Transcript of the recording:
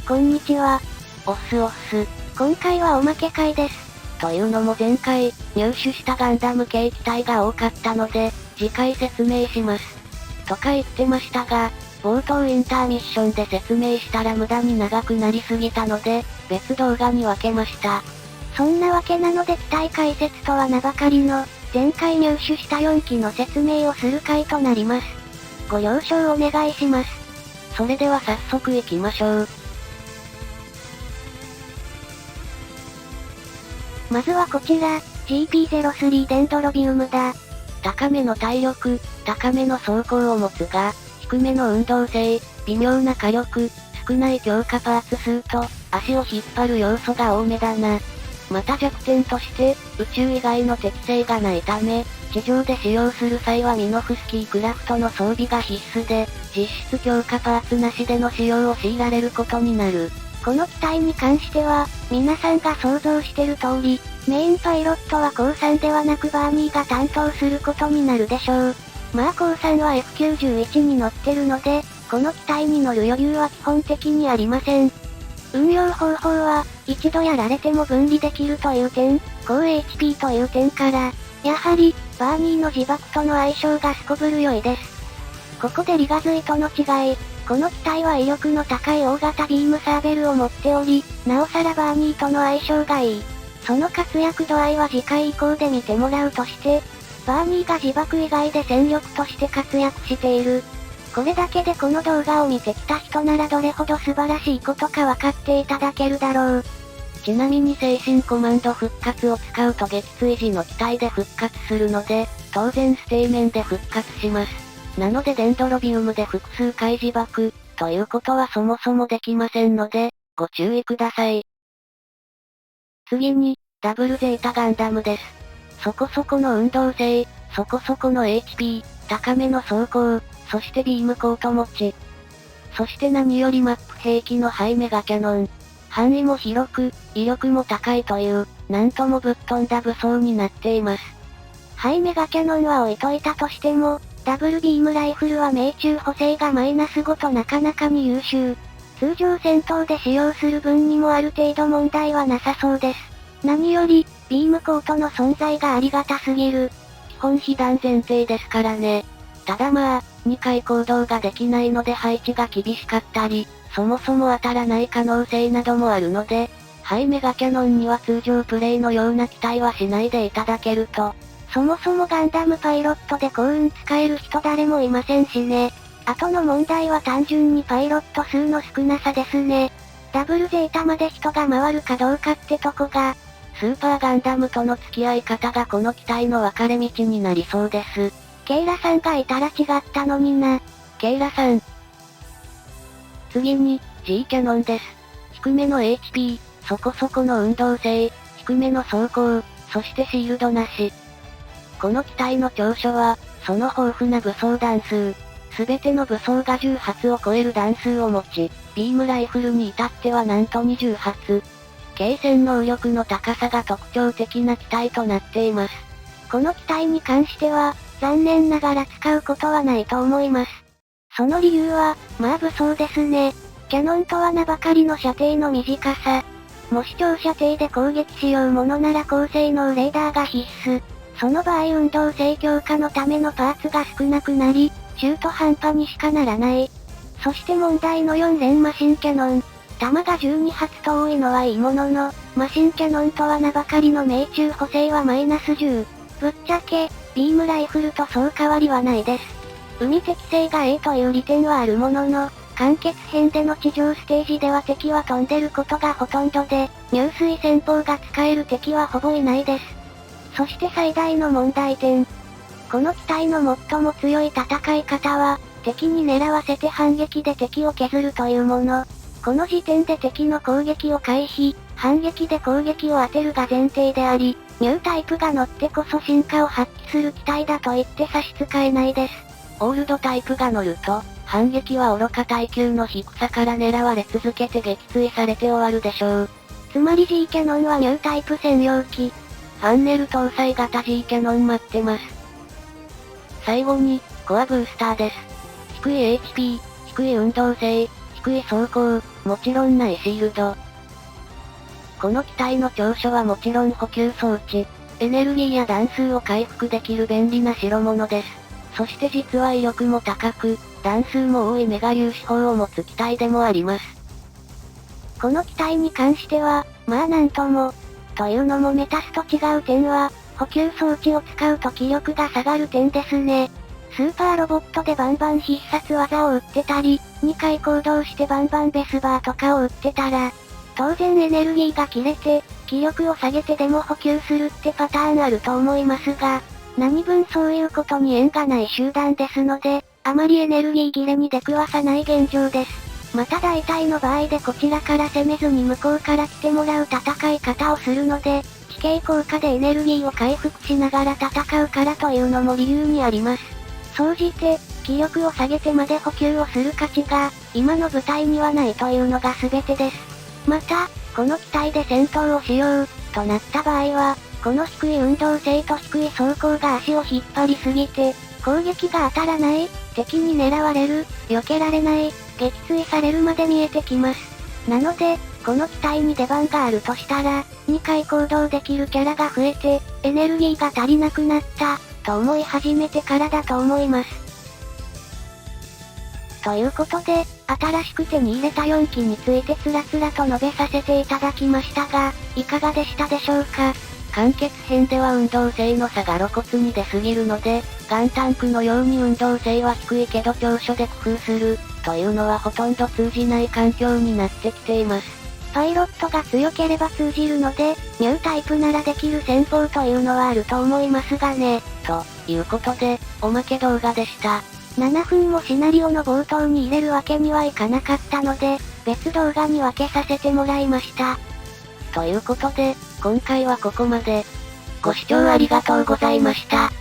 こんにちは。おっすおっす。今回はおまけ会です。というのも前回、入手したガンダム系機体が多かったので、次回説明します。とか言ってましたが、冒頭インターミッションで説明したら無駄に長くなりすぎたので、別動画に分けました。そんなわけなので機体解説とは名ばかりの、前回入手した4機の説明をする回となります。ご了承お願いします。それでは早速行きましょう。まずはこちら、GP03 デンドロビウムだ。高めの体力、高めの走行を持つが、低めの運動性、微妙な火力、少ない強化パーツ数と、足を引っ張る要素が多めだな。また弱点として、宇宙以外の適性がないため、地上で使用する際はミノフスキークラフトの装備が必須で、実質強化パーツなしでの使用を強いられることになる。この機体に関しては、皆さんが想像してる通り、メインパイロットはコウさんではなくバーニーが担当することになるでしょう。まあコウさんは F91 に乗ってるので、この機体に乗る余裕は基本的にありません。運用方法は、一度やられても分離できるという点、高 HP という点から、やはり、バーニーの自爆との相性がすこぶる良いです。ここでリガズイとの違い、この機体は威力の高い大型ビームサーベルを持っており、なおさらバーニーとの相性がいい。その活躍度合いは次回以降で見てもらうとして、バーニーが自爆以外で戦力として活躍している。これだけでこの動画を見てきた人ならどれほど素晴らしいことか分かっていただけるだろう。ちなみに精神コマンド復活を使うと撃墜時の機体で復活するので、当然ステー面で復活します。なのでデンドロビウムで複数回自爆、ということはそもそもできませんので、ご注意ください。次に、ダブルゼータガンダムです。そこそこの運動性、そこそこの HP、高めの走行、そしてビームコート持ち。そして何よりマップ兵器のハイメガキャノン。範囲も広く、威力も高いという、なんともぶっ飛んだ武装になっています。ハイメガキャノンは置いといたとしても、ダブルビームライフルは命中補正がマイナス5となかなかに優秀。通常戦闘で使用する分にもある程度問題はなさそうです。何より、ビームコートの存在がありがたすぎる。基本被弾前提ですからね。ただまあ、2回行動ができないので配置が厳しかったり、そもそも当たらない可能性などもあるので、ハイメガキャノンには通常プレイのような期待はしないでいただけると。そもそもガンダムパイロットで幸運使える人誰もいませんしね。あとの問題は単純にパイロット数の少なさですね。ダブルゼータまで人が回るかどうかってとこが、スーパーガンダムとの付き合い方がこの機体の分かれ道になりそうです。ケイラさんがいたら違ったのにな。ケイラさん。次に、G キャノンです。低めの HP、そこそこの運動性、低めの走行、そしてシールドなし。この機体の長所は、その豊富な武装弾数。すべての武装が10発を超える弾数を持ち、ビームライフルに至ってはなんと20発。継戦能力の高さが特徴的な機体となっています。この機体に関しては、残念ながら使うことはないと思います。その理由は、まあ武装ですね。キャノンとは名ばかりの射程の短さ。もし長射程で攻撃しようものなら高性能レーダーが必須。その場合運動性強化のためのパーツが少なくなり、中途半端にしかならない。そして問題の4連マシンキャノン。弾が12発と多いのはいいものの、マシンキャノンとは名ばかりの命中補正はマイナス10。ぶっちゃけ、ビームライフルとそう変わりはないです。海適性が A という利点はあるものの、完結編での地上ステージでは敵は飛んでることがほとんどで、入水戦法が使える敵はほぼいないです。そして最大の問題点。この機体の最も強い戦い方は、敵に狙わせて反撃で敵を削るというもの。この時点で敵の攻撃を回避、反撃で攻撃を当てるが前提であり、ニュータイプが乗ってこそ進化を発揮する機体だと言って差し支えないです。オールドタイプが乗ると、反撃は愚か耐久の低さから狙われ続けて撃墜されて終わるでしょう。つまり G キャノンはニュータイプ専用機。ファンネル搭載型 G キャノン待ってます。最後に、コアブースターです。低い HP、低い運動性、低い走行、もちろんないシールド。この機体の長所はもちろん補給装置、エネルギーや弾数を回復できる便利な代物です。そして実は威力も高く、弾数も多いメガ粒子砲を持つ機体でもあります。この機体に関しては、まあなんとも。というのもメタスと違う点は、補給装置を使うと気力が下がる点ですね。スーパーロボットでバンバン必殺技を打ってたり、2回行動してバンバンベスバーとかを打ってたら、当然エネルギーが切れて、気力を下げてでも補給するってパターンあると思いますが、何分そういうことに縁がない集団ですので、あまりエネルギー切れに出くわさない現状です。また大体の場合でこちらから攻めずに向こうから来てもらう戦い方をするので、地形効果でエネルギーを回復しながら戦うからというのも理由にあります。総じて、気力を下げてまで補給をする価値が、今の部隊にはないというのが全てです。また、この機体で戦闘をしよう、となった場合は、この低い運動性と低い走行が足を引っ張りすぎて、攻撃が当たらない、敵に狙われる、避けられない、撃墜されるまで見えてきます。なので、この機体に出番があるとしたら、2回行動できるキャラが増えて、エネルギーが足りなくなった、と思い始めてからだと思います。ということで、新しく手に入れた4機についてつらつらと述べさせていただきましたが、いかがでしたでしょうか。完結編では運動性の差が露骨に出すぎるので、ガンタンクのように運動性は低いけど長所で工夫する、というのはほとんど通じない環境になってきています。パイロットが強ければ通じるので、ニュータイプならできる戦法というのはあると思いますがね。ということで、おまけ動画でした。7分もシナリオの冒頭に入れるわけにはいかなかったので、別動画に分けさせてもらいました。ということで、今回はここまで。ご視聴ありがとうございました。